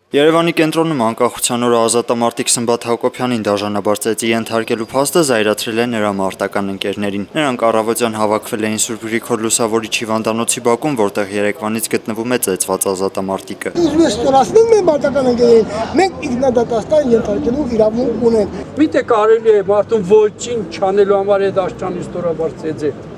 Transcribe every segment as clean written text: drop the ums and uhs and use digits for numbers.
Երևանի կենտրոնում անկախության օրը ազատամարտիկ Սմբատ Հակոբյանին դաժանաբար ծեծի ենթարկելու փաստը զայրացրել է նրա մարտական ընկերներին։ Նրանք առավոտյան հավաքվել էին Սուրբ Գրիգոր Լուսավորիչ հիվանդանոցի բակում, որտեղ երեկվանից գտնվում է ծեծված ազատամարտիկը։ Մարտական ընկերներին մենք ինքնադատաստան ենթարկելու իրավունք ունենք։ Միտե կարելի է մարդուն ոչինչ չանելու համար այդ աշճանի ստորաբար ծեծել։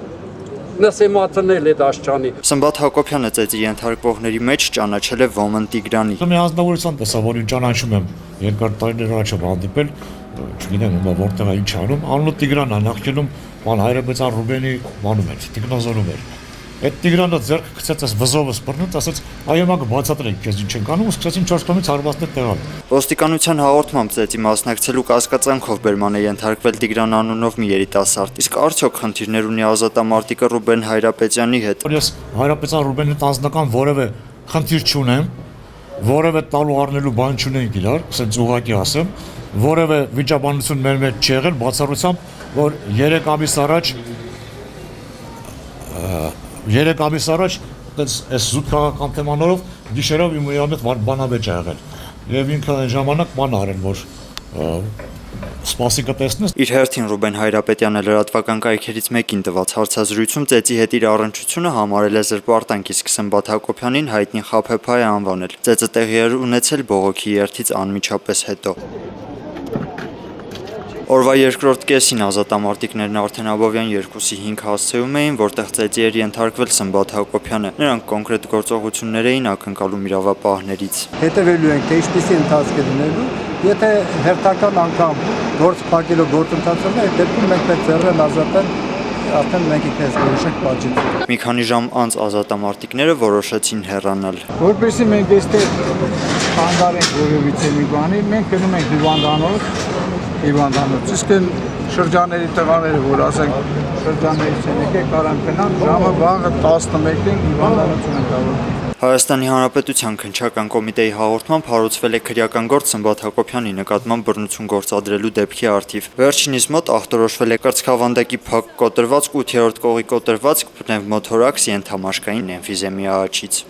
Նսեմացնել է դաշճանի։ Սմբատ Հակոբյանը ծեծի ենթարկվողների մեջ ճանաչել է Ոմն Տիգրանի։ Մի ազնվորության տեսա, որ ճանաչում եմ երկար տարիներ առաջ հանդիպել, չգիտեմ հիմա որտեղ է ինչ անում, անունը Տիգրանն է, նախկինում ման Հայրապետյան Ռուբենի մանում էր, Տիկնազորում էր։ Այդ Տիգրանը ձեռքը գցեց այս վզովը սպռնուց, ասաց այո մա կբացատրենք քեզ ինչ ենք անում, ու սկսեցին 4 կողմից հարվածներ տեղալ։ Ոստիկանության հաղորդմամբ ծեծի մասնակցելու կասկածանքով բերման է ենթարկվել Տիգրան անունով մի երիտասարդ։ Իսկ արդյոք խնդիրներ ունի ազատամարտիկը Ռուբեն Հայրապետյանի հետ։ Ես Հայրապետյան Ռուբենի անձնական որևէ խնդիր չունեմ, որևէ տալու առնելու բան չունենք իրար, ասենց ուղղակի ասեմ, որևէ վիճաբանություն մեր մեջ չի եղել, բացառությամբ որ 3 ամիս առաջ այս զուտ քաղաքական թեմաներով գիշերով իմ հետ բանավեճ ա եղել եւ ինքը այն ժամանակ բան արել որ սպասի կտեսնես։ Իր հերթին Ռուբեն Հայրապետյանը լրատվական կայքերից մեկին տված հարցազրույցում ծեծի հետ իր առնչությունը համարել է զրպարտանք, իսկ Սմբատ Հակոբյանին հայտնի խաբեբայ է անվանել։ Ծեծը տեղի էր ունեցել բողոքի երթից անմիջապես հետո։ Օրվա երկրորդ կեսին ազատամարտիկներն արդեն Աբովյան 2-5 հասցեում էին, որտեղ ծեծի էր ենթարկվել Սմբատ Հակոբյանը։ Նրանք կոնկրետ գործողություններ էին ակնկալում իրավապահներից։ Հետևելու ենք, թե ինչպիսի ընթացք է լինելու, եթե հերթական անգամ գործ փակելով գործընթացը, այդ դեպքում մենք պետք է ձեռնել ազատել, արդեն մենք ինքներս որոշենք պատժել։ Մի քանի ժամ անց ազատամարտիկները որոշեցին հեռանալ։ Որպեսզի մենք այստեղ խանգարենք որևիցե մի բանի, մենք գնում ենք հիվանդանոց, իսկ շրջանների տղաները, որ ասենք շրջաններից են եկել, կարան գնան, ժամը վաղը 11-ին հիվանդանոց ունենք հավաքվել։ Հայաստանի Հանրապետության քննչական կոմիտեի հաղորդմամբ հարուցվել է քրեական գործ Սմբատ Հակոբյանի նկատմամբ բռնություն գործադրելու դեպքի առթիվ։ Վերջինիս մոտ ախտորոշվել է կրծքավանդակի փակ կոտրվածք, 8-րդ կողի կոտրվածք, պնևմոթորաքս, ենթամաշկային էմֆիզեմիա աճից։